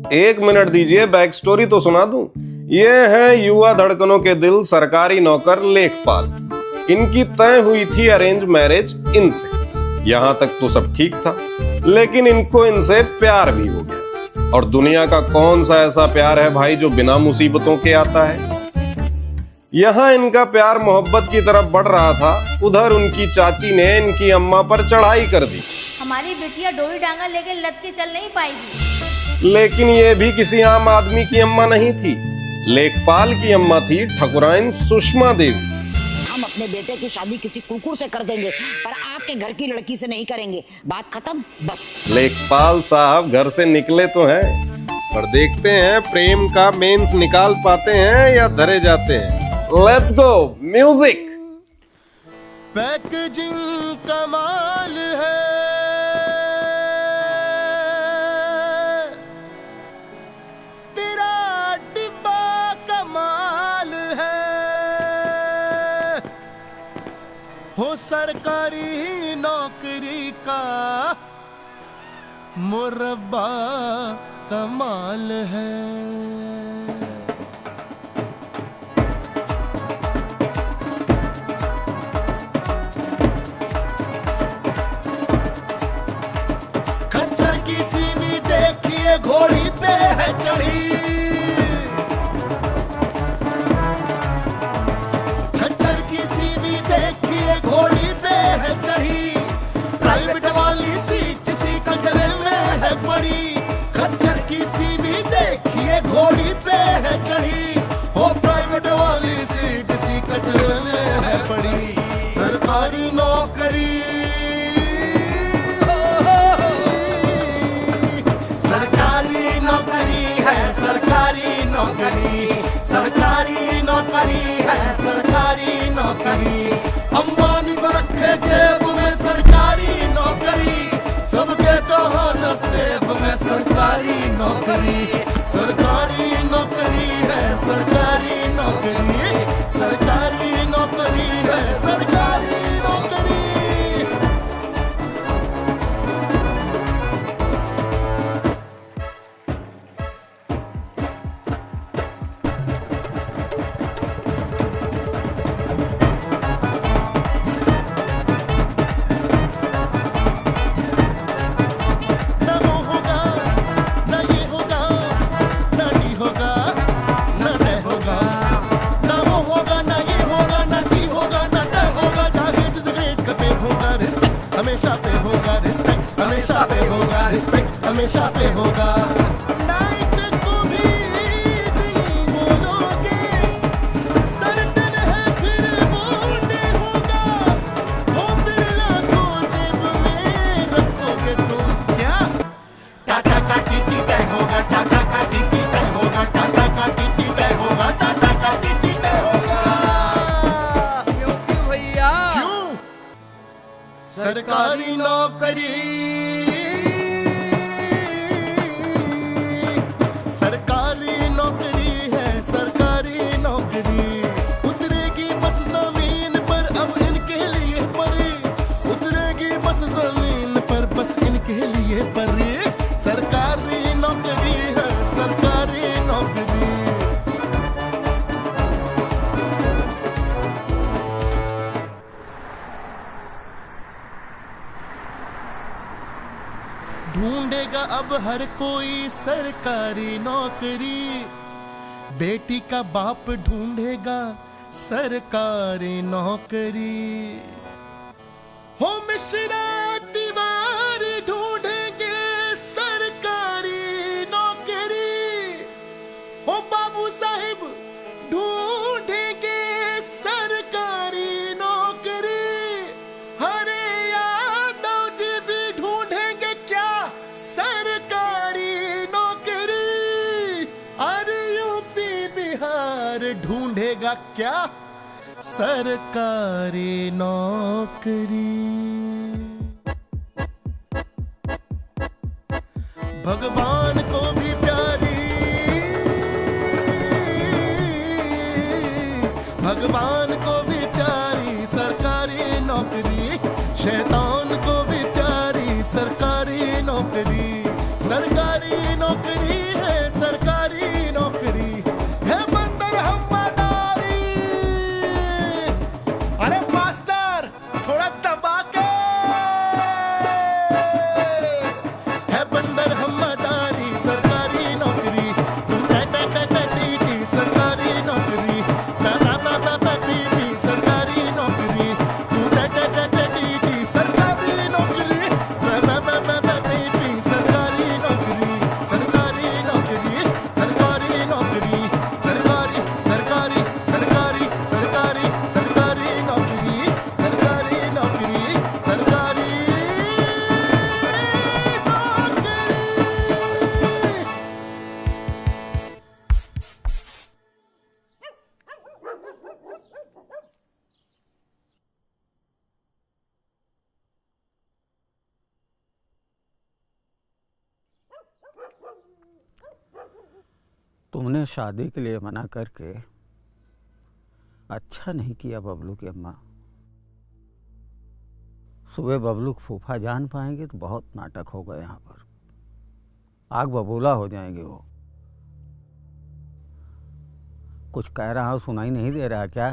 एक मिनट दीजिए, back story तो सुना दूं। ये है युवा धड़कनों के दिल सरकारी नौकर लेखपाल। इनकी तय हुई थी अरेंज मैरिज इनसे। यहां तक तो सब ठीक था, लेकिन इनको इनसे प्यार भी हो गया। और दुनिया का कौन सा ऐसा प्यार है भाई जो बिना मुसीबतों के आता है। यहाँ इनका प्यार मोहब्बत की तरफ बढ़ रहा था, उधर उनकी चाची ने इनकी अम्मा पर चढ़ाई कर दी। हमारी बिटिया डोरी डांगा लेके लद के चल नहीं पाएगी। लेकिन ये भी किसी आम आदमी की अम्मा नहीं थी, लेखपाल की अम्मा थी ठकुराइन सुषमा देवी। हम अपने बेटे की शादी किसी कुकुर से कर देंगे, पर आपके घर की लड़की से नहीं करेंगे। बात खत्म, बस। लेखपाल साहब घर से निकले तो हैं, पर देखते हैं प्रेम का मेंस निकाल पाते हैं या धरे जाते हैं। Let's go music. पैकेजिंग कमाल है, तेरा डिब्बा कमाल है, हो सरकारी नौकरी का मुरब्बा कमाल है। घोड़ी पे है चढ़ी, खच्चर की सीवी देखिए घोड़ी पे है चढ़ी। प्राइवेट वाली सीट किसी कचरे में है पड़ी। खच्चर की सीवी देखिए घोड़ी पे है चढ़ी, हो प्राइवेट वाली सीट किसी कचरे में है पड़ी। सरकारी नौकरी, सरकारी नौकरी, सरकारी नौकरी है सरकारी नौकरी। अंबानी को रखे जेब में सरकारी नौकरी, सबके कहा नसीब में सरकारी नौकरी। सरकारी नौकरी है सरकारी नौकरी, सरकारी नौकरी है सरकारी नौकरी। हमेशा पे होगा रिस्पेक्ट, हमेशा पे होगा रिस्पेक्ट, हमेशा पे होगा। नाइट को भी दिन बोलोगे, सर्टन है फिर बॉन्डे होगा। हो बिरला को जेब में रखोगे तुम क्या? टाटा का टीटी तय होगा, टाटा का टीटी तय होगा, टाटा का टीटी तय होगा, टाटा का टीटी तय होगा। क्यों भैया? क्यों? सरकारी नौकरी, सरकारी नौकरी है सरकारी नौकरी। उतरेगी बस जमीन पर अब इनके लिए परी, उतरेगी बस जमीन पर बस इनके लिए परी। सरकारी नौकरी है सरकारी नौकरी। ढूंढेगा अब हर कोई सरकारी नौकरी, बेटी का बाप ढूंढेगा सरकारी नौकरी। हो मिश्रा तिवारी ढूंढेंगे सरकारी नौकरी, हो बाबू साहिब ढूंढेंगे सरकारी नौकरी। हरे यादव जी भी ढूंढेंगे क्या सरकारी नौकरी। अरे यूपी बिहार ढूंढेगा क्या सरकारी नौकरी। भगवान को भी प्यारी, भगवान को भी प्यारी सरकारी नौकरी, शैतान को भी प्यारी सरकारी नौकरी। सरकारी नौकरी है तुमने शादी के लिए मना करके अच्छा नहीं किया बबलू की अम्मा। सुबह बबलू फूफा जान पाएंगे तो बहुत नाटक होगा यहाँ पर, आग बबूला हो जाएंगे वो। कुछ कह रहा हूँ, सुनाई नहीं दे रहा क्या?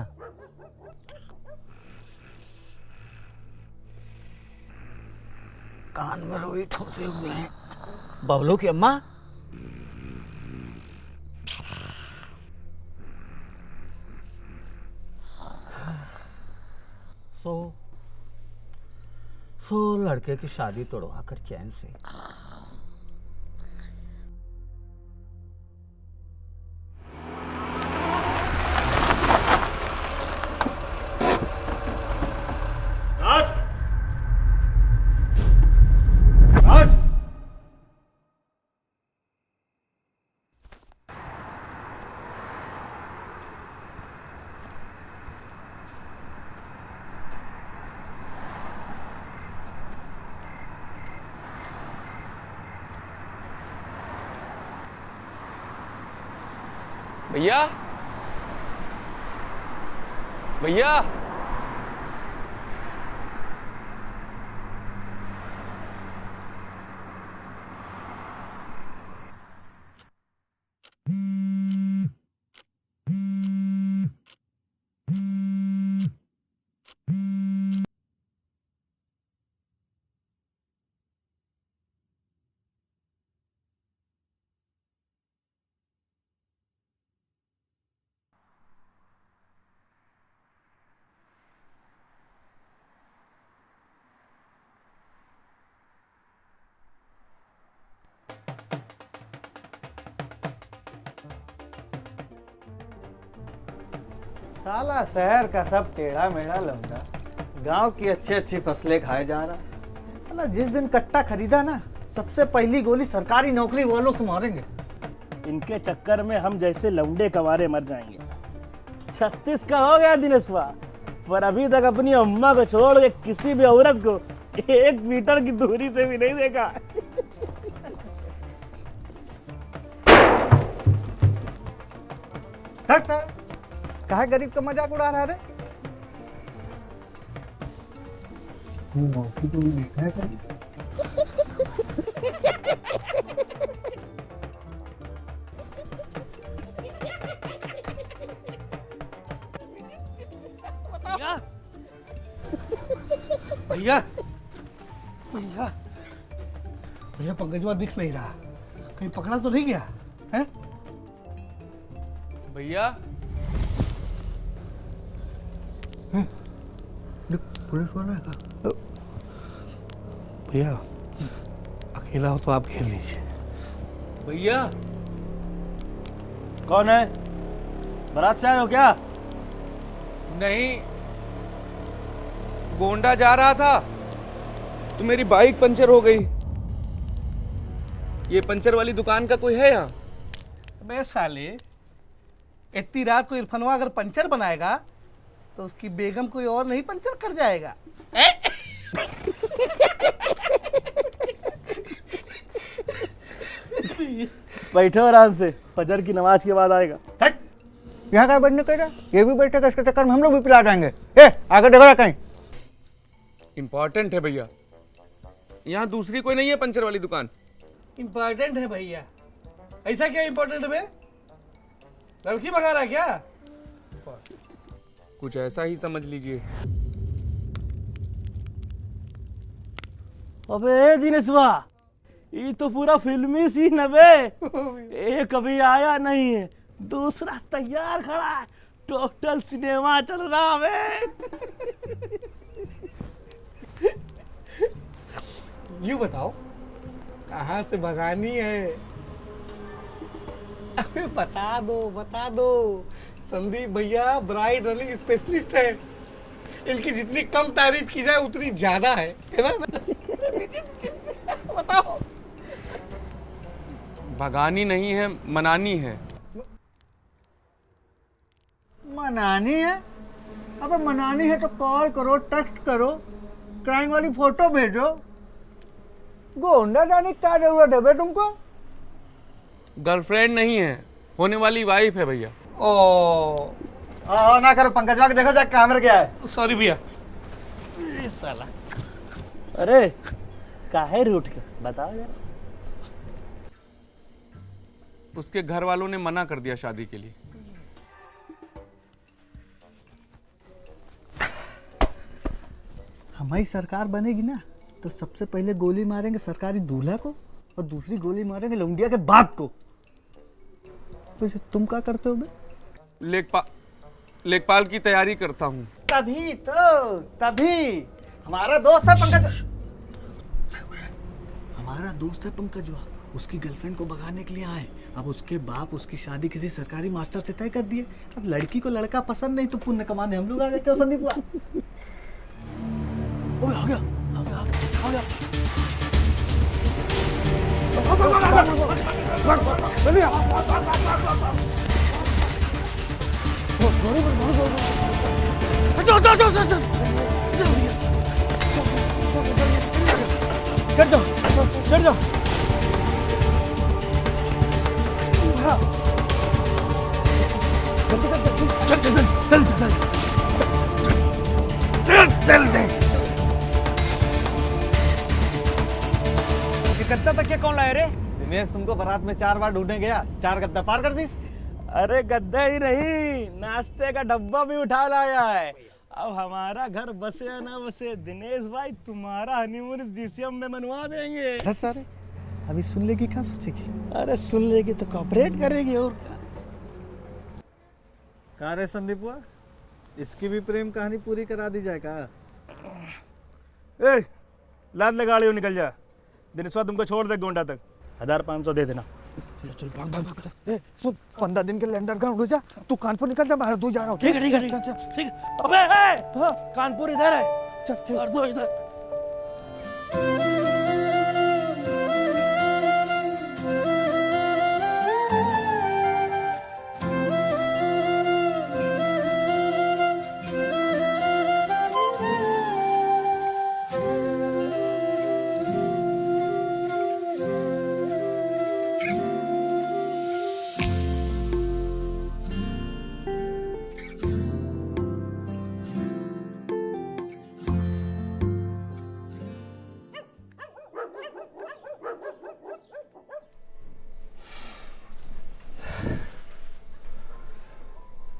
कान में रोई ठोसे हुए हैं। बबलू की अम्मा, सो लड़के की शादी तोड़वा कर चैन से। भैया भैया साला शहर का सब टेढ़ा मेढ़ा लौंडा गांव की अच्छी अच्छी फसलें खाए जा रहा। साला जिस दिन कट्टा खरीदा ना, सबसे पहली गोली सरकारी नौकरी वालों को मारेंगे। इनके चक्कर में हम जैसे लौंडे कवारे मर जाएंगे। 36 का हो गया दिनेशवा, पर अभी तक अपनी अम्मा को छोड़ के किसी भी औरत को 1 मीटर की दूरी से भी नहीं देखा। कहा गरीब का मजाक उड़ा रहा रे? नौकरी तो नहीं है क्या? भैया भैया भैया पंकजवा दिख नहीं रहा, कहीं पकड़ा तो नहीं गया है? भैया पुलिस वाला है क्या? भैया अकेला हो तो आप खेल लीजिए। भैया कौन है? बारात से आए हो क्या? नहीं, गोंडा जा रहा था तो मेरी बाइक पंचर हो गई। ये पंचर वाली दुकान का कोई है यहाँ? अबे साले, इतनी रात को इरफानवा अगर पंचर बनाएगा तो उसकी बेगम कोई और नहीं पंचर कर जाएगा। बैठो आराम से, फजर की नमाज के बाद आएगा। यहाँ का बैठने का, ये भी बैठेगा, इसके चक्कर में हम लोग भी पिला जाएंगे। आगे देखो कहीं। इम्पोर्टेंट है भैया, यहाँ दूसरी कोई नहीं है पंचर वाली दुकान? इम्पोर्टेंट है भैया। ऐसा क्या इम्पोर्टेंट है? लड़की भगा रहा है क्या? कुछ ऐसा ही समझ लीजिए। अबे दिनेशवा, ये तो पूरा फिल्मी सीन है बे। एक अभी आया नहीं है, दूसरा तैयार खड़ा है। टोटल सिनेमा चल रहा है। यूं बताओ, कहाँ से भगानी है? अबे बता दो। संदीप भैया ब्राइड रनिंग स्पेशलिस्ट है। इनकी जितनी कम तारीफ की जाए उतनी ज्यादा है ना? बताओ। भगानी नहीं है, मनानी है। मनानी है? अबे मनानी है तो कॉल करो, टेक्स्ट करो, क्राइम वाली फोटो भेजो। गोंडा जाने की क्या जरूरत है बे तुमको? गर्लफ्रेंड नहीं है, होने वाली वाइफ है भैया। ओ हाँ ना करो पंकजवा के, देखो जा कैमरा क्या है। सॉरी भैया। ये साला, अरे काहे रूठ के बताओ यार। उसके घर वालों ने मना कर दिया शादी के लिए। हमारी सरकार बनेगी ना तो सबसे पहले गोली मारेंगे सरकारी दूल्हा को और दूसरी गोली मारेंगे लौंडिया के बाप को। वैसे तुम क्या करते हो बे? लेखपाल की तैयारी करता हूँ। तभी हमारा दोस्त है पंकज, हमारा दोस्त है पंकजवा, उसकी गर्लफ्रेंड को भगाने के लिए आए। अब उसके बाप उसकी शादी किसी सरकारी मास्टर से तय कर दिए। अब लड़की को लड़का पसंद नहीं तो पुण्य कमाने हम लोग आ गए। क्यों संदीप हुआ? ओए आ गया, आ गया, आ गया। चढ़ जाओ, चढ़ जाओ। गद्दा तक क्या कौन लाया रे? दिनेश तुमको बारात में 4 बार ढूंढने गया, 4 गद्दा पार कर दीस। अरे गद्दा ही नहीं, नाश्ते का डब्बा भी उठा लाया है। अब हमारा घर बसे या ना बसे, दिनेश भाई तुम्हारा हनीमून इस डीसीएम में मनवा देंगे। अरे सारे अभी सुन लेगी, क्या सोचेगी? अरे सुन लेगी तो कॉपरेट करेगी और क्या। कहाँ रे संदीप हुआ, इसकी भी प्रेम कहानी पूरी करा दी जाए का? ए, लाद ले गाड़ी और निकल जा। दिनेशवा तुमको छोड़ दे गोंडा तक, 1500 दे देना। चल चल भाग भाग भाग। ए सुन, 15 दिन के लिए अंडरग्राउंड हो जा, तू कानपुर निकल जा, मैं हरदोई जा रहा हूँ। ठीक है ठीक है ठीक है ठीक है। अबे हाँ, कानपुर इधर है, चल और दो इधर।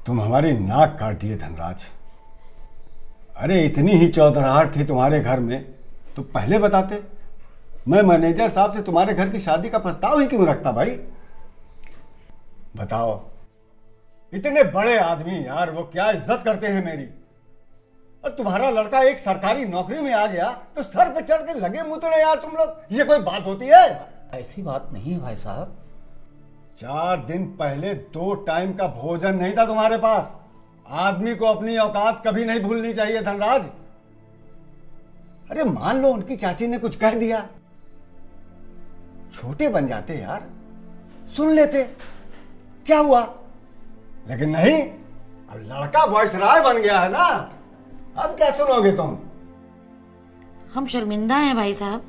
तुम हमारी नाक काट दिए धनराज। अरे इतनी ही चौधराहट थी तुम्हारे घर में तो पहले बताते। मैं मैनेजर साहब से तुम्हारे घर की शादी का प्रस्ताव ही क्यों रखता भाई? बताओ, इतने बड़े आदमी यार, वो क्या इज्जत करते हैं मेरी। और तुम्हारा लड़का एक सरकारी नौकरी में आ गया तो सर पे चढ़ के लगे मुतड़े यार तुम लोग। ये कोई बात होती है? ऐसी बात नहीं है भाई साहब। 4 दिन पहले 2 टाइम का भोजन नहीं था तुम्हारे पास। आदमी को अपनी औकात कभी नहीं भूलनी चाहिए धनराज। अरे मान लो उनकी चाची ने कुछ कह दिया, छोटे बन जाते यार, सुन लेते, क्या हुआ? लेकिन नहीं, अब लड़का वॉइसराय बन गया है ना, अब क्या सुनोगे तुम? हम शर्मिंदा हैं भाई साहब।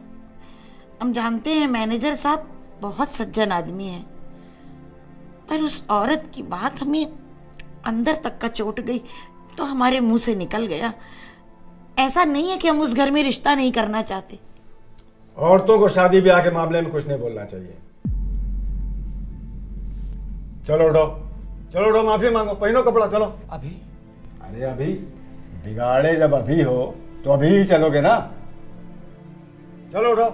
हम जानते हैं मैनेजर साहब बहुत सज्जन आदमी हैं, पर उस औरत की बात हमें अंदर तक का चोट गई तो हमारे मुंह से निकल गया। ऐसा नहीं है कि हम उस घर में रिश्ता नहीं करना चाहते। औरतों को शादी ब्याह के मामले में कुछ नहीं बोलना चाहिए। चलो उठो, चलो उठो, माफी मांगो, पहनो कपड़ा, चलो। अभी? अरे अभी बिगाड़े जब अभी हो तो अभी ही चलोगे ना। चलो उठो।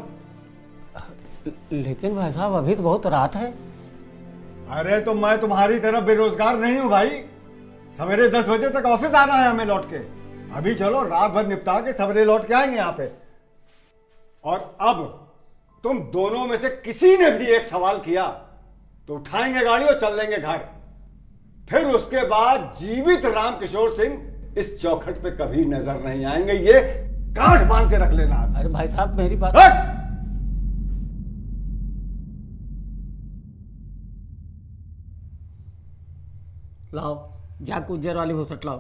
लेकिन भाई साहब अभी तो बहुत रात है। अरे तो मैं तुम्हारी तरफ बेरोजगार नहीं हूं भाई। सवेरे 10 बजे तक ऑफिस आना है हमें लौट के। अभी चलो, रात भर निपटा के सवेरे लौट के आएंगे यहाँ पे। और अब तुम दोनों में से किसी ने भी एक सवाल किया तो उठाएंगे गाड़ी और चल देंगे घर। फिर उसके बाद जीवित राम किशोर सिंह इस चौखट पे कभी नजर नहीं आएंगे। ये गांठ बांध के रख लेना। अरे भाई साहब मेरी बात। लाओ, जा गुज्जर वाली भूसट लाओ।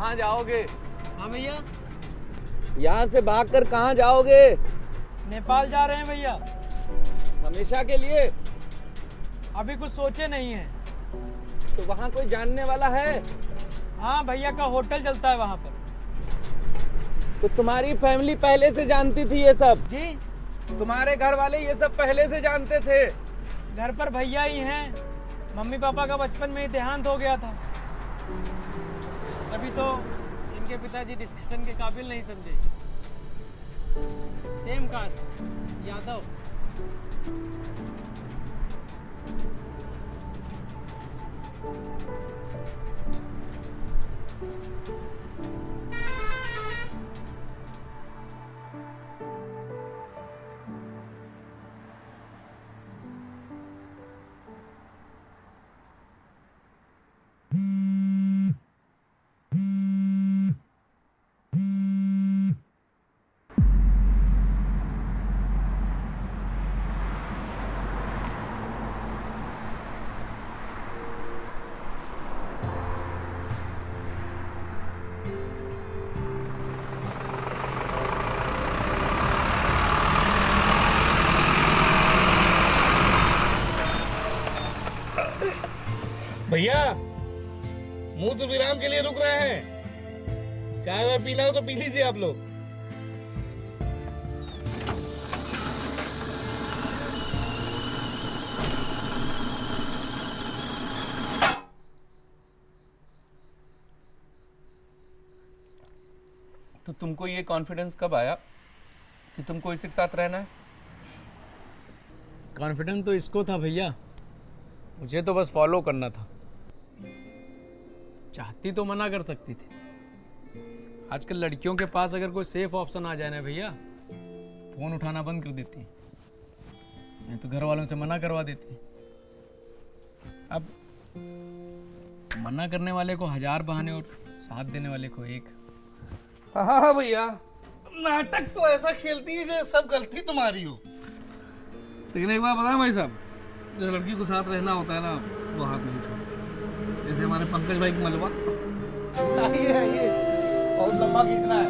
कहाँ जाओगे? हाँ भैया, यहाँ से भागकर कहाँ जाओगे? नेपाल जा रहे हैं भैया। हमेशा के लिए? अभी कुछ सोचे नहीं है। तो वहाँ कोई जानने वाला है? हाँ भैया का होटल चलता है वहाँ पर। तो तुम्हारी फैमिली पहले से जानती थी ये सब? जी, तुम्हारे घर वाले ये सब पहले से जानते थे? घर पर भैया ही हैं। मम्मी पापा का बचपन में ही देहांत हो गया था, तभी तो इनके पिताजी डिस्कशन के काबिल नहीं समझे। Same caste, Yadav. भैया मूत्र विराम के लिए रुक रहे हैं, चाय वाय पीना हो तो पी लीजिए आप लोग। तो तुमको ये कॉन्फिडेंस कब आया कि तुमको इसी के साथ रहना है? कॉन्फिडेंस तो इसको था भैया, मुझे तो बस फॉलो करना था। चाहती तो मना कर सकती थी। आजकल लड़कियों के पास अगर कोई सेफ ऑप्शन आ जाए ना भैया, फोन उठाना बंद कर देती, नहीं तो घर वालों से मना करवा देती। अब मना करने वाले को 1000 बहाने और साथ देने वाले को एक। हाँ भैया, नाटक तो ऐसा खेलती है जैसे सब गलती तुम्हारी हो। लेकिन एक बात बताएं भाई साहब, जो लड़की को साथ रहना होता है ना, वो हाथ नहीं छोड़ते। जैसे हमारे पंकज भाई की मलबा, आइए बहुत लंबा खींचना है।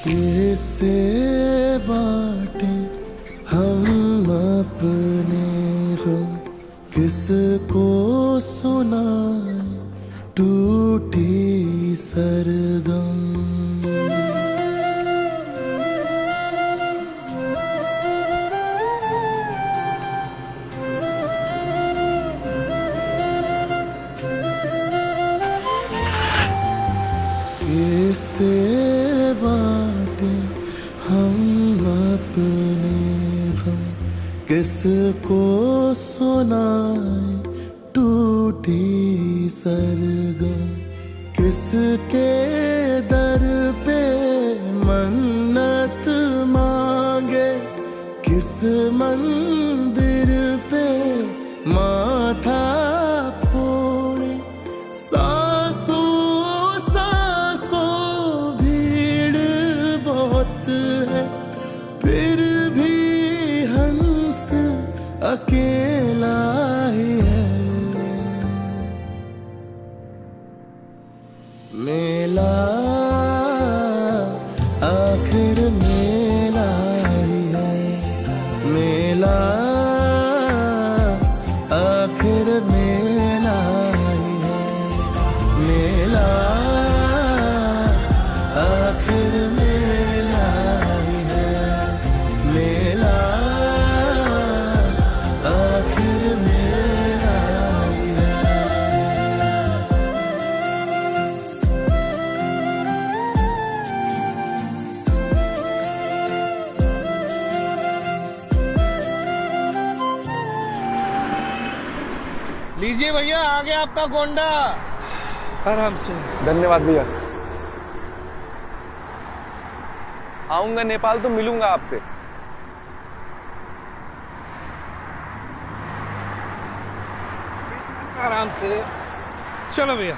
किससे बांटे हम अपने गम, किसको सुनाए टूटी सरगम। किससे बांटे हम अपने गम, किसको सुनाए टूटी सरगम। किसके दर पे मन्नत मांगे, किस मंदिर पे माथा फोड़े। सांसों भीड़ बहुत है, फिर भी हंस अकेला ही है। मेला आखिर मेला ही है, मेला आखिर मेला ही है, मेला आखिर मेला ही है, मेला आखिर मेला ही है। लीजिए भैया, आ गया आपका गोंडा। आराम से। धन्यवाद भैया। आऊंगा नेपाल तो मिलूंगा आपसे। आराम से चलो भैया।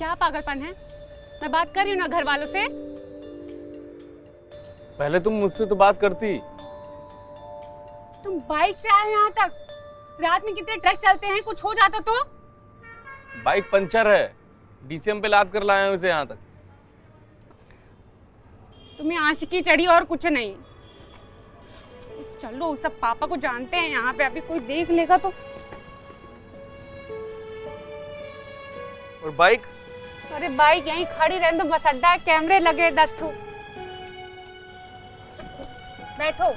क्या पागलपन है? मैं बात कर रही हूँ ना घर वालों से। पहले तुम मुझसे तो बात करती। तुम बाइक से आए हो यहाँ तक। रात में कितने ट्रक चलते हैं, कुछ हो जाता तो? बाइक पंचर है, डीसीएम पे लाद कर लाया हूं इसे यहाँ तक। तुम्हें आशिकी चढ़ी और कुछ नहीं। चलो, सब पापा को जानते हैं यहाँ पे, अभी कोई देख लेगा तो। और बाइक? अरे बाइक यहीं खड़ी रहने दो, बस अड्डा है, कैमरे लगे 10 ठो। बैठो।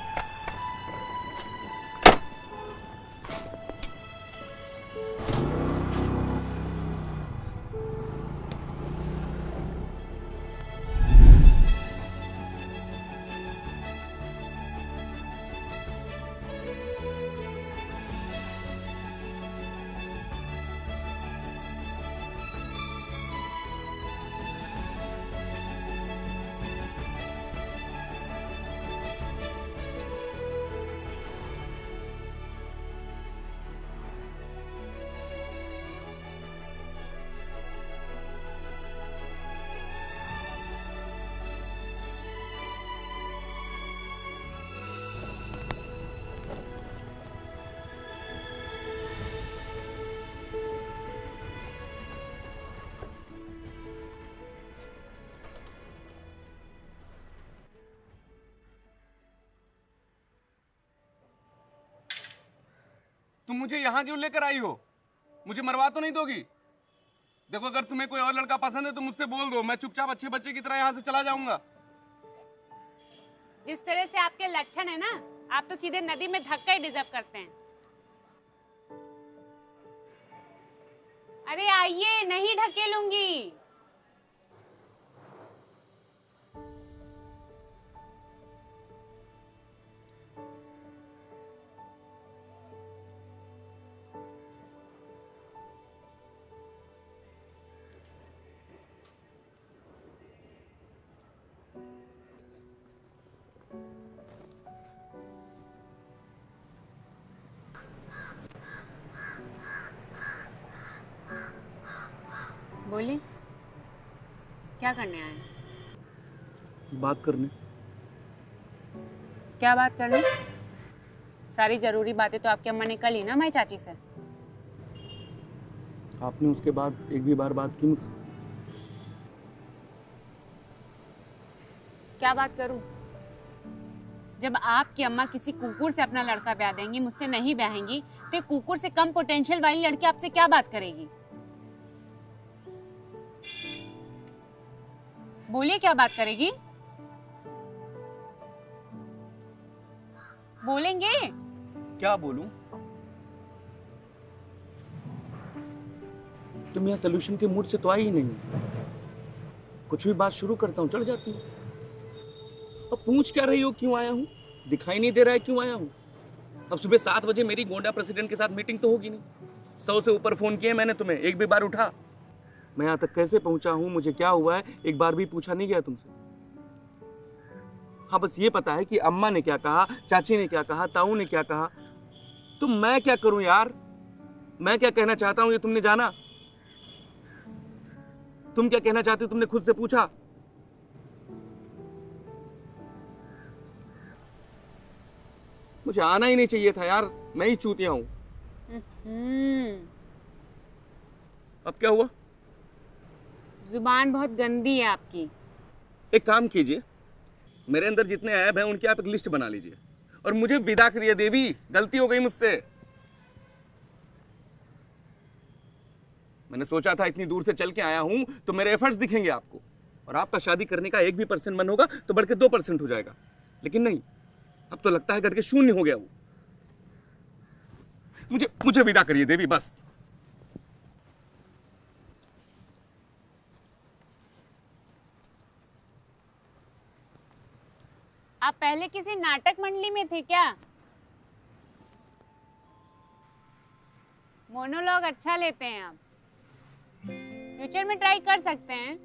तुम मुझे यहाँ क्यों लेकर आई हो? मुझे मरवा तो नहीं दोगी? देखो, अगर तुम्हें कोई और लड़का पसंद है तो मुझसे बोल दो, मैं चुपचाप अच्छे बच्चे की तरह यहाँ से चला जाऊंगा। जिस तरह से आपके लक्षण है ना, आप तो सीधे नदी में धक्का ही डिजर्व करते हैं। अरे आइए, नहीं ढकेलूंगी। बोली, क्या करने आए? बात करने। क्या बात करनी? सारी जरूरी बातें तो आपकी अम्मा ने कर ली ना हमारी चाची से। आपने उसके बाद एक भी बार बात की मुझसे? क्या बात करूं? जब आपकी अम्मा किसी कुकुर से अपना लड़का ब्याह देंगी, मुझसे नहीं ब्याहेंगी, तो कुकुर से कम पोटेंशियल वाली लड़की आपसे क्या बात करेगी? बोलिए, क्या बात करेगी? बोलेंगे? क्या बोलूं? तुम यहाँ सोल्यूशन के मूड से तो आई ही नहीं। कुछ भी बात शुरू करता हूँ चढ़ जाती हूँ। अब पूछ क्या रही हो क्यों आया हूँ? दिखाई नहीं दे रहा है क्यों आया हूँ? अब सुबह 7 बजे मेरी गोंडा प्रेसिडेंट के साथ मीटिंग तो होगी नहीं। 100 से ऊपर फोन किए मैंने तुम्हें, एक भी बार उठा? मैं यहाँ तक कैसे पहुंचा हूँ, मुझे क्या हुआ है, एक बार भी पूछा नहीं गया तुमसे। हाँ, बस ये पता है कि अम्मा ने क्या कहा, चाची ने क्या कहा, ताऊ ने क्या कहा। तो मैं क्या करूं यार? मैं क्या कहना चाहता हूं ये तुमने जाना? तुम क्या कहना चाहते हो तुमने खुद से पूछा? मुझे आना ही नहीं चाहिए था यार, मैं ही चूतिया हूं। अब क्या हुआ? जुबान बहुत गंदी है आपकी। एक काम कीजिए, मेरे अंदर जितने ऐब हैं उनकी आप एक लिस्ट बना लीजिए और मुझे विदा करिए। देवी, गलती हो गई मुझसे। मैंने सोचा था इतनी दूर से चल के आया हूं तो मेरे एफर्ट्स दिखेंगे आपको, और आपका शादी करने का 1 भी % मन होगा तो बढ़ के 2% हो जाएगा। लेकिन नहीं, अब तो लगता है करके 0 हो गया वो। मुझे विदा करिए देवी, बस। आप पहले किसी नाटक मंडली में थे क्या? मोनोलॉग अच्छा लेते हैं आप, फ्यूचर में ट्राई कर सकते हैं।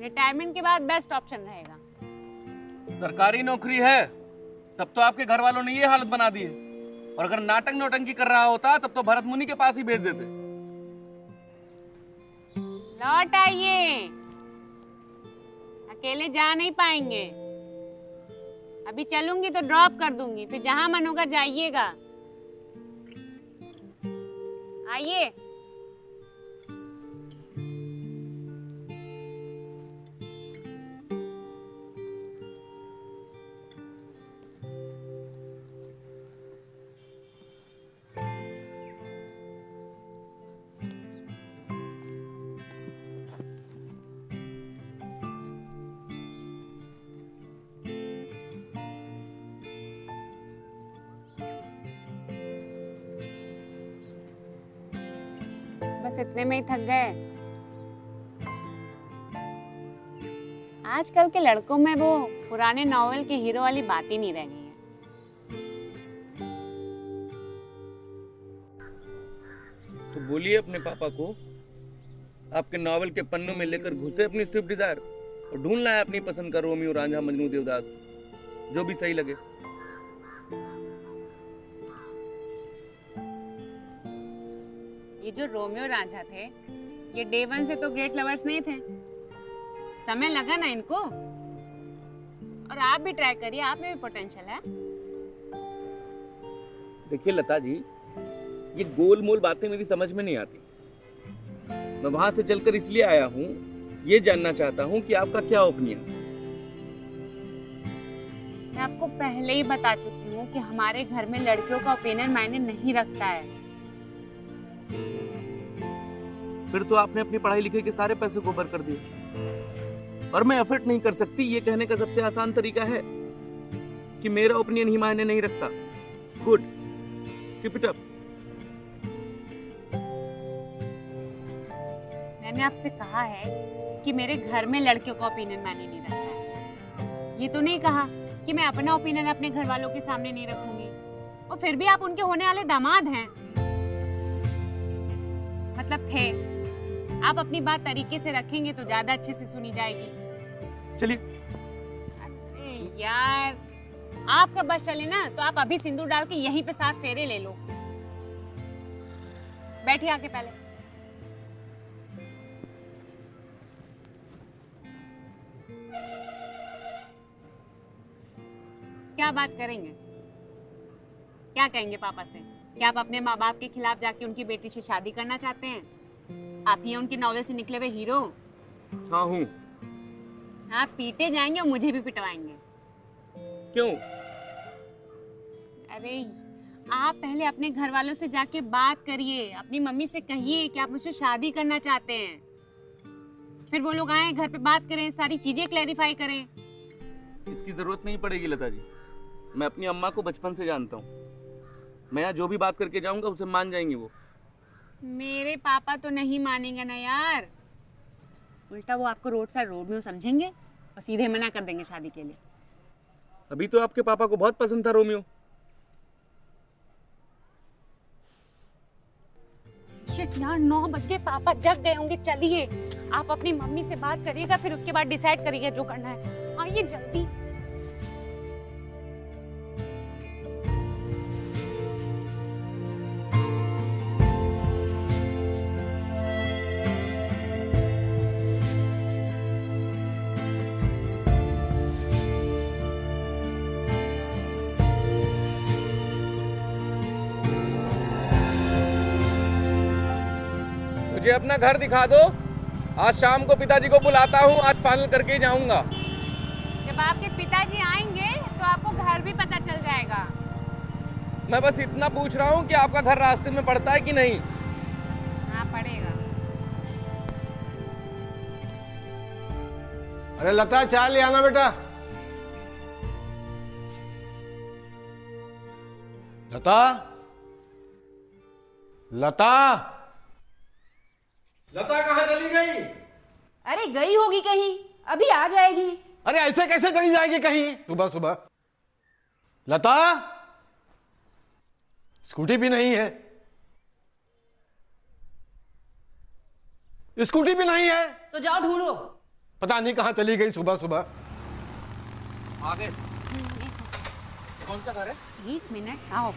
रिटायरमेंट के बाद बेस्ट ऑप्शन रहेगा। सरकारी नौकरी है तब तो आपके घर वालों ने ये हालत बना दी है, और अगर नाटक नौटंकी कर रहा होता तब तो भरत मुनि के पास ही भेज देते। लौट आइए, अकेले जा नहीं पाएंगे। अभी चलूंगी तो ड्रॉप कर दूंगी, फिर जहां मन होगा जाइएगा। आइए। बस इतने में ही थक गए। आजकल के लड़कों में वो पुराने नॉवेल के हीरो वाली बात ही नहीं रह गई है। तो बोलिए अपने पापा को, आपके नॉवेल के पन्नों में लेकर घुसे अपनी स्विफ्ट डिजायर और ढूंढ लाए अपनी पसंद का रोमियो, रांझा, मजनू, देवदास, जो भी सही लगे। ये जो रोमियो रांझा थे, ये डे वन से तो ग्रेट लवर्स नहीं थे। समय लगा ना इनको। और आप भी ट्राई करिए, आप में भी पोटेंशियल है। देखिए लता जी, ये गोल मोल बातें मेरी समझ में नहीं आती। मैं वहां से चलकर इसलिए आया हूँ, ये जानना चाहता हूँ कि आपका क्या ओपिनियन। मैं आपको पहले ही बता चुकी हूँ कि हमारे घर में लड़कियों का ओपिनियन मायने नहीं रखता है। फिर तो आपने अपनी पढ़ाई लिखाई के सारे पैसे को ऊपर कर दिए। और मैं एफर्ट नहीं कर सकती, ये कहने का सबसे आसान तरीका है कि मेरा ओपिनियन ही मायने नहीं रखता। Good, keep it up. मैंने आपसे कहा है कि मेरे घर में लड़कियों का ओपिनियन मायने नहीं रखता है। ये तो नहीं कहा कि मैं अपना ओपिनियन अपने घर वालों के सामने नहीं रखूंगी। और फिर भी आप उनके होने वाले दामाद हैं। मतलब थे। आप अपनी बात तरीके से रखेंगे तो ज्यादा अच्छे से सुनी जाएगी। चलिए। अरे यार, आपका बस चले ना तो आप अभी सिंदूर डाल के यहीं पे 7 फेरे ले लो। बैठिए आके पहले। क्या बात करेंगे? क्या कहेंगे पापा से? क्या आप अपने माँ बाप के खिलाफ जाके उनकी बेटी से शादी करना चाहते हैं? आप ही उनकी नॉवेल से निकले हुए हीरो। हाँ हूँ। आप पीटे जाएंगे और मुझे भी पिटवाएंगे। क्यों? अरे आप पहले अपने घर वालों से जाके बात करिए, अपनी मम्मी से कहिए कि आप मुझसे शादी करना चाहते हैं। फिर वो लोग आए घर पे बात करें, सारी चीजें क्लैरिफाई करें। इसकी जरूरत नहीं पड़ेगी लता जी। मैं अपनी अम्मा को बचपन से जानता हूँ। मैं यहाँ जो भी बात करके जाऊंगा उसे मान जाएंगे वो। मेरे पापा तो नहीं मानेंगे ना यार। उल्टा वो आपको रोड साइड रोमियो समझेंगे और सीधे मना कर देंगे शादी के लिए। अभी तो आपके पापा को बहुत पसंद था रोमियो। शिट यार, 9 बज गए, पापा जग गए होंगे। चलिए आप अपनी मम्मी से बात करिएगा, फिर उसके बाद डिसाइड करिएगा जो करना है। आइए जल्दी। मुझे अपना घर दिखा दो। आज शाम को पिताजी को बुलाता हूँ, आज फाइनल करके ही जाऊंगा। जब आपके पिताजी आएंगे तो आपको घर भी पता चल जाएगा। मैं बस इतना पूछ रहा हूँ कि आपका घर रास्ते में पड़ता है कि नहीं? हाँ पड़ेगा। अरे लता, चाय ले आना बेटा। लता, लता, लता कहाँ चली गई? अरे गई होगी कहीं, अभी आ जाएगी। अरे ऐसे कैसे चली जाएगी कहीं सुबह सुबह? लता, स्कूटी भी नहीं है। स्कूटी भी नहीं है तो जाओ ढूंढो। पता नहीं कहाँ चली गई सुबह सुबह। आगे कौन सा घर है? 1 मिनट आओ।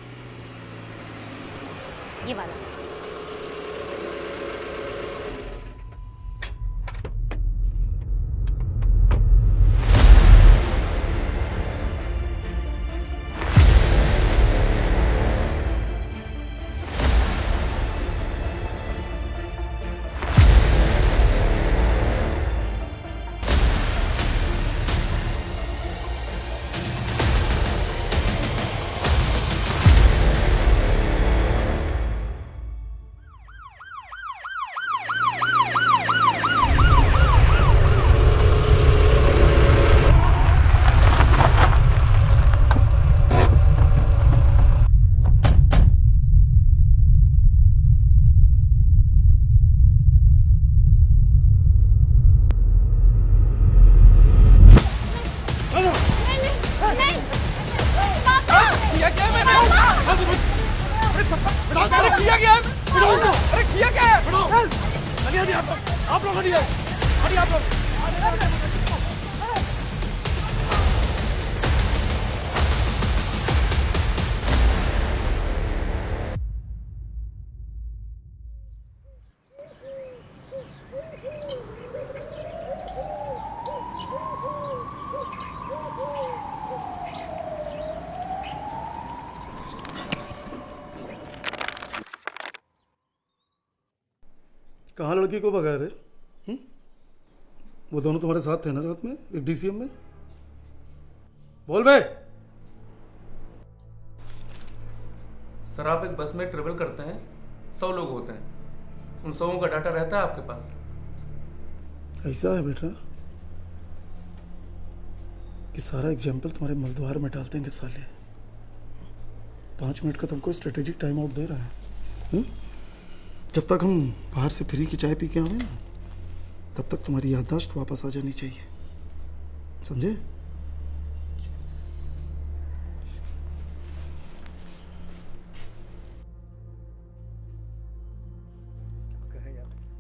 ये वाला। हटिए आप लोग हटिए आप लोग। कहाँ लड़की को भगा रहे? वो दोनों तुम्हारे साथ थे ना रात में एक डीसीएम में? बोल बे। सर आप एक बस में ट्रेवल करते हैं, 100 लोग होते हैं, उन 100 का डाटा रहता है आपके पास? ऐसा है बेटा कि सारा एग्जाम्पल तुम्हारे मलद्वार में डाल देंगे साले। 5 मिनट का तुमको स्ट्रेटेजिक टाइम आउट दे रहा है। जब तक हम बाहर से फ्री की चाय पी के आवे ना, तब तक तुम्हारी याददाश्त वापस आ जानी चाहिए, समझे?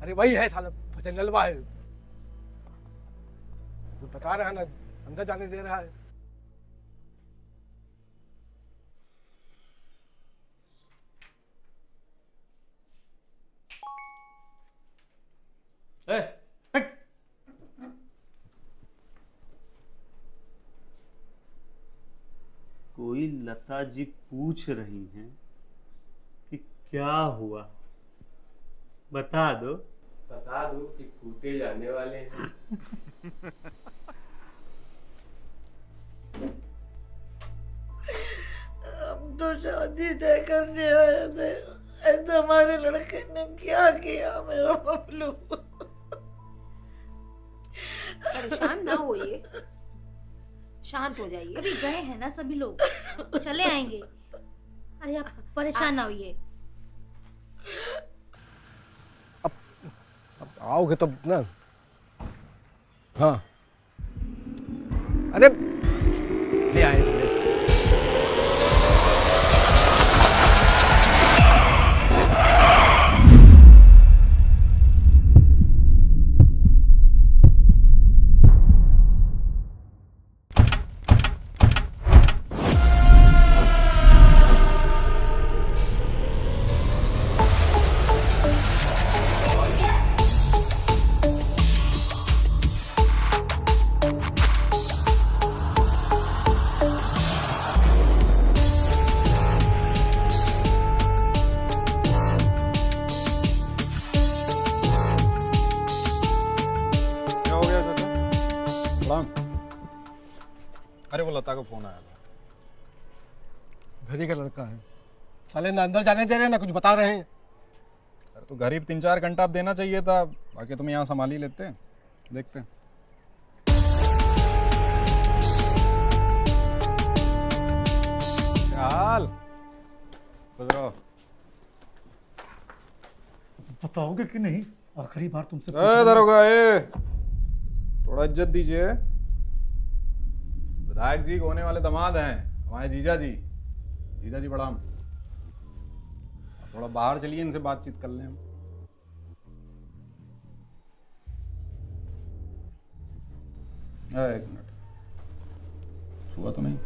अरे वही है साला भजनलवा है, वो बता रहा है ना, अंदर जाने दे रहा है। कोई लता जी पूछ रही हैं कि क्या हुआ, बता दो कि कूटे जाने वाले हैं। हम तो शादी तय करने आए थे, ऐसा हमारे लड़के ने क्या किया मेरा बबलू। परेशान ना होइए, शांत हो जाइए। अभी गए हैं ना सभी लोग, चले आएंगे। अरे आप परेशान ना होइए। अब आओगे तब ना। हाँ अरे ले आए साले। अरे वो लता का फोन आया था। घर ही का लड़का है साले, ना अंदर जाने दे रहे हैं ना कुछ बता रहे हैं। अरे तो घर ही 3-4 घंटा आप देना चाहिए था, बाकी तुम यहाँ संभाल ही लेते। देखते क्या हाल। बताओगे कि नहीं? आखिरी बार तुमसे दरोगा थोड़ा इज्जत दीजिए। विधायक जी होने वाले दामाद हैं हमारे जीजा जी प्रणाम। थोड़ा बाहर चलिए, इनसे बातचीत कर लें हम। एक मिनट, छुआ तो नहीं?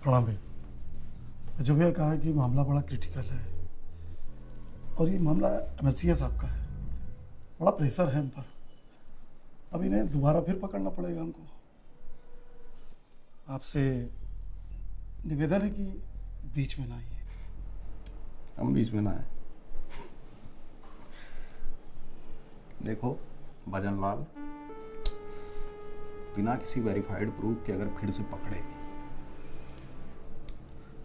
प्रणाम भाई। जो भी कहा है कि मामला बड़ा क्रिटिकल है और ये मामला एमएलसीए साहब का है, बड़ा प्रेशर है हम पर। अब इन्हें दोबारा फिर पकड़ना पड़ेगा हमको। आपसे निवेदन है कि बीच में ना आइए। हम बीच में ना आए। देखो भजनलाल, बिना किसी वेरीफाइड प्रूफ के अगर फिर से पकड़े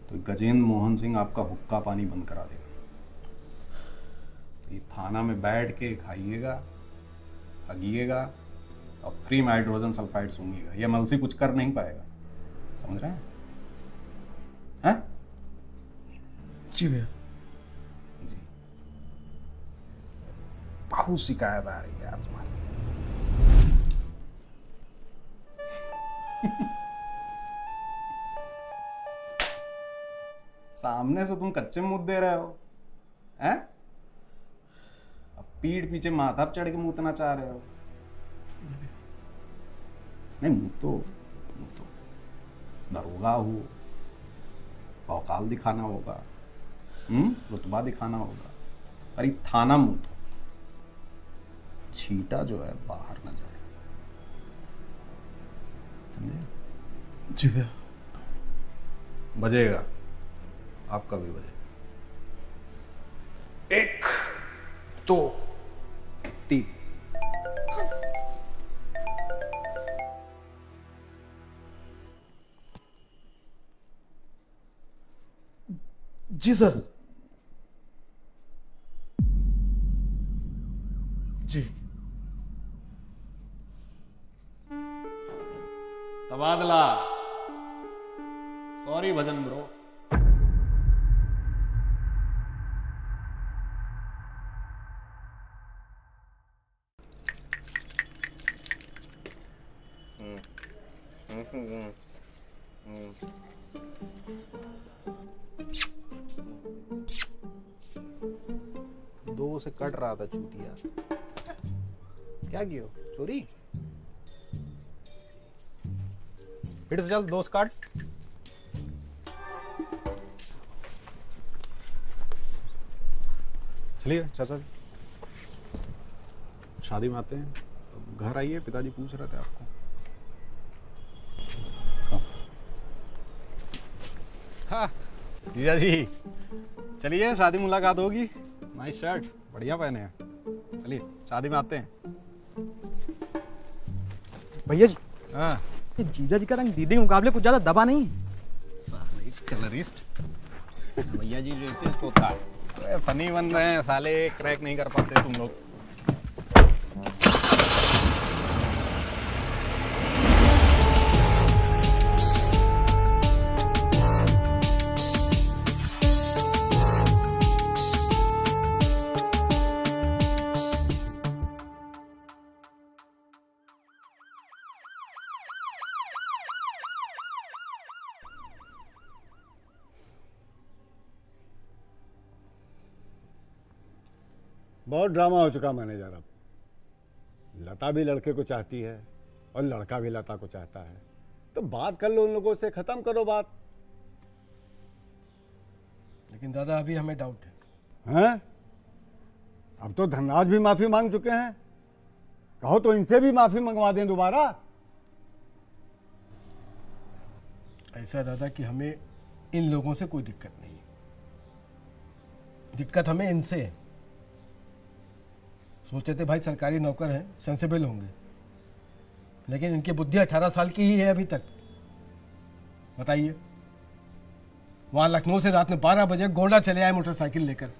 तो गजेंद्र मोहन सिंह आपका हुक्का पानी बंद करा देगा। ये थाना में बैठ के खाइएगा, हगिएगा और फ्री में हाइड्रोजन सल्फाइड सूंघिएगा। ये एमएलसी कुछ कर नहीं पाएगा, समझ रहे हैं? हैं? जी भैया। जी बहुत शिकायत आ रही है यार तुम्हारी। सामने से तुम कच्चे मुंह दे रहे हो, हैं? अब पीठ पीछे माथा पे चढ़ के मूतना चाह रहे हो। नहीं, मुंह तो दरोगा हो, औकाल दिखाना होगा, रुतबा दिखाना होगा, पर ये थाना मुंह तो छीटा जो है बाहर न जाए, समझे? जी भैया। बजेगा, आपका भी बजेगा। 1 2 3। जी सर। जी। तबादला। सॉरी भजन ब्रो। दो से कट रहा था चूतिया। क्या कियो? चोरी? फिर से चल, दोस्त काट। चलिए चाचा, शादी में आते हैं। घर आइए, पिताजी पूछ रहे थे आपको। हाँ जीजा जी, चलिए शादी मुलाकात होगी। नाइस शर्ट, बढ़िया पहने हैं। चलिए शादी में आते हैं। भैया जी, हाँ, ये जीजा जी का रंग दीदी के मुकाबले कुछ ज्यादा दबा नहीं? साले कलरिस्ट। भैया जी रेसिस्ट होता है। अरे फनी बन रहे हैं साले, क्रैक नहीं कर पाते तुम लोग। बहुत ड्रामा हो चुका मैनेजर। अब लता भी लड़के को चाहती है और लड़का भी लता को चाहता है, तो बात कर लो उन लोगों से, खत्म करो बात। लेकिन दादा अभी हमें डाउट है। हैं? अब तो धनराज भी माफी मांग चुके हैं, कहो तो इनसे भी माफी मंगवा दें दोबारा। ऐसा दादा कि हमें इन लोगों से कोई दिक्कत नहीं है, दिक्कत हमें इनसे है। सोचे थे भाई सरकारी नौकर हैं, सेंसिबल होंगे, लेकिन इनकी बुद्धि 18 साल की ही है अभी तक। बताइए, वहां लखनऊ से रात में 12 बजे गोंडा चले आए मोटरसाइकिल लेकर।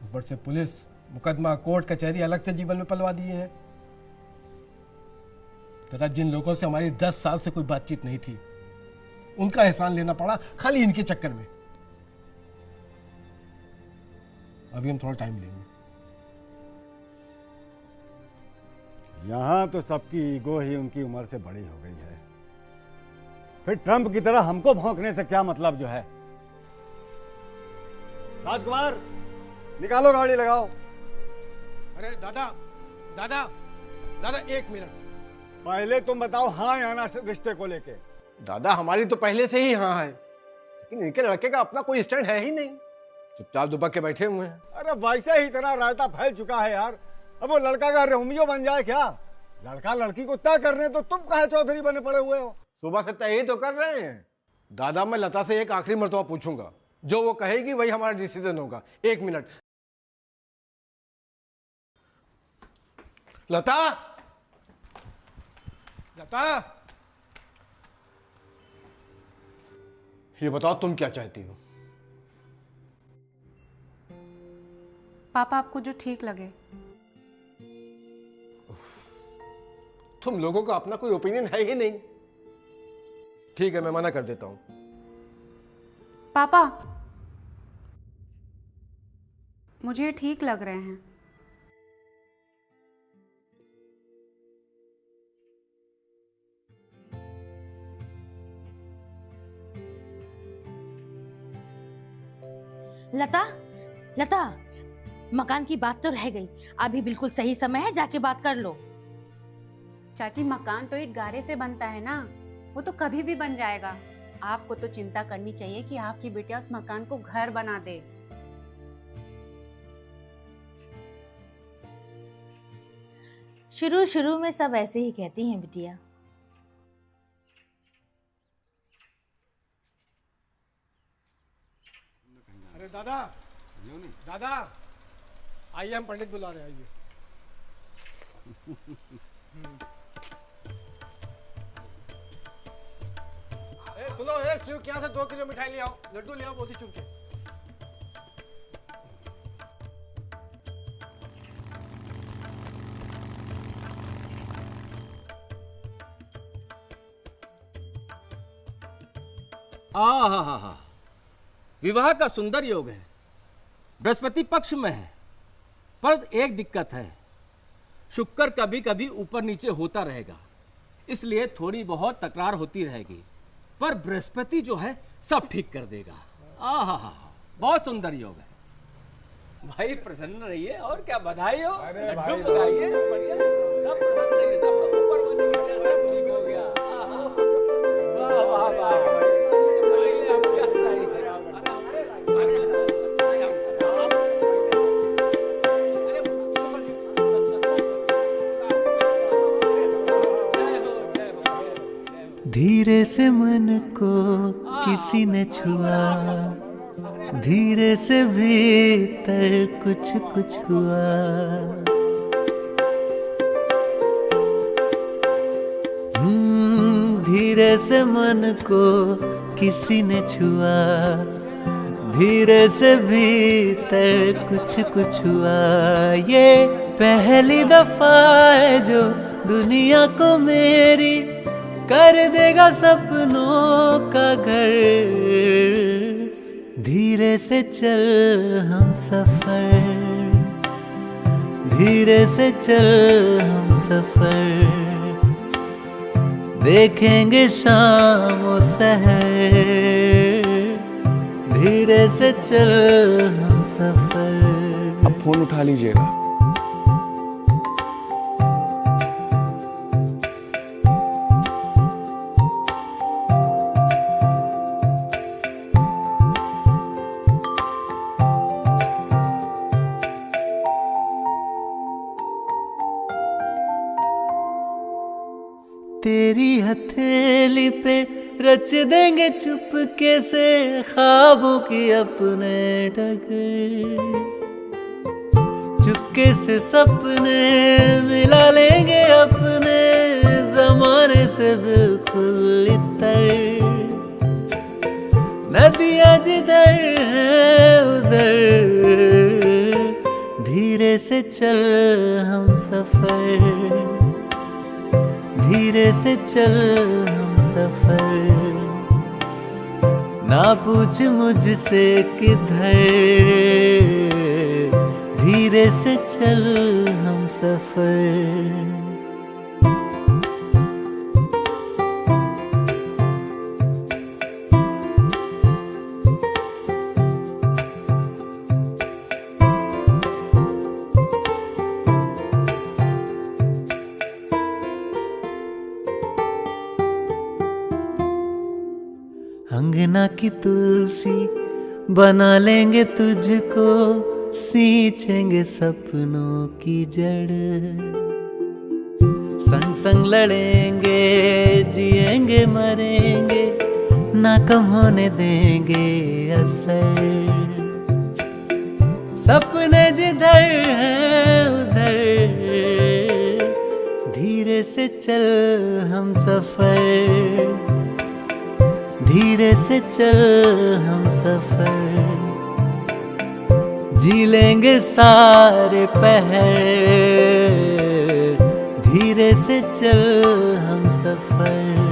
ऊपर से पुलिस मुकदमा, कोर्ट कचहरी अलग से जीवन में पलवा दिए हैं। तथा जिन लोगों से हमारी 10 साल से कोई बातचीत नहीं थी, उनका एहसान लेना पड़ा खाली इनके चक्कर में। अभी हम थोड़ा टाइम लेंगे। यहां तो सबकी ईगो ही उनकी उम्र से बड़ी हो गई है, फिर ट्रंप की तरह हमको भौंकने से क्या मतलब जो है। राजकुमार, निकालो गाड़ी, लगाओ। अरे दादा दादा दादा, 1 मिनट पहले तुम बताओ हाँ या ना रिश्ते को लेके। दादा, हमारी तो पहले से ही हाँ है, लेकिन इनके लड़के का अपना कोई स्टैंड है ही नहीं, चुपचाप दुबक के बैठे हुए हैं। अरे वैसे ही इतना रायता फैल चुका है यार, अब वो लड़का का रोमियो बन जाए क्या? लड़का लड़की को तय करने तो तुम काहे चौधरी बने पड़े हुए हो? सुबह से तय ही तो कर रहे हैं। दादा, मैं लता से एक आखिरी मर्तबा पूछूंगा, जो वो कहेगी वही हमारा डिसीजन होगा। 1 मिनट। लता, लता, ये बताओ तुम क्या चाहती हो? पापा, आपको जो ठीक लगे। तुम लोगों का अपना कोई ओपिनियन है ही नहीं। ठीक है, मैं मना कर देता हूं। पापा, मुझे ठीक लग रहे हैं। लता, लता, मकान की बात तो रह गई, अभी बिल्कुल सही समय है, जाके बात कर लो। चाची मकान तो ईंट गारे से बनता है ना, वो तो कभी भी बन जाएगा। आपको तो चिंता करनी चाहिए कि आपकी बेटिया उस मकान को घर बना दे। शुरू शुरू में सब ऐसे ही कहती हैं बिटिया। अरे दादा, दादा आइए, हम पंडित बुला रहे हैं, आइए। सुनो, शिव के यहाँ से 2 किलो मिठाई ले आओ, लड्डू ले आओ मोतीचूर के। आहा, विवाह का सुंदर योग है, बृहस्पति पक्ष में है, पर एक दिक्कत है, शुक्र कभी कभी ऊपर नीचे होता रहेगा, इसलिए थोड़ी बहुत तकरार होती रहेगी, पर बृहस्पति जो है सब ठीक कर देगा। आहा, बहुत सुंदर योग है भाई, प्रसन्न रहिए। और क्या, बधाई हो, लड्डू बधाइए, बढ़िया, सब प्रसन्न रहिए, सब लोग ऊपर वाले की वजह से सब ठीक हो गया। वाह वाह वाह, धीरे से मन को किसी ने छुआ, धीरे से भीतर कुछ कुछ हुआ। धीरे से मन को किसी ने छुआ, धीरे से भीतर कुछ कुछ हुआ। ये पहली दफा है जो दुनिया को मेरी कर देगा सपनों का घर। धीरे से चल हम सफर, धीरे से चल हम सफर, देखेंगे शाम और सहर। धीरे से चल हम सफर। अब फोन उठा लीजिएगा। तेरी हथेली पे रच देंगे चुपके से ख्वाबों की अपने डगर। चुपके से सपने मिला लेंगे अपने जमाने से बिल्कुल इतर। नदियाँ जिधर है उधर धीरे से चल हम सफर। धीरे से चल हम सफर। ना पूछ मुझसे किधर। धीरे से चल हम सफर। अंगना की तुलसी बना लेंगे तुझको, सींचेंगे सपनों की जड़। संग संग लड़ेंगे जिएंगे मरेंगे, ना कम होने देंगे असर। सपने जिधर हैं उधर धीरे से चल हम सफर। धीरे से चल हम सफर। जी लेंगे सारे पहर। धीरे से चल हम सफर।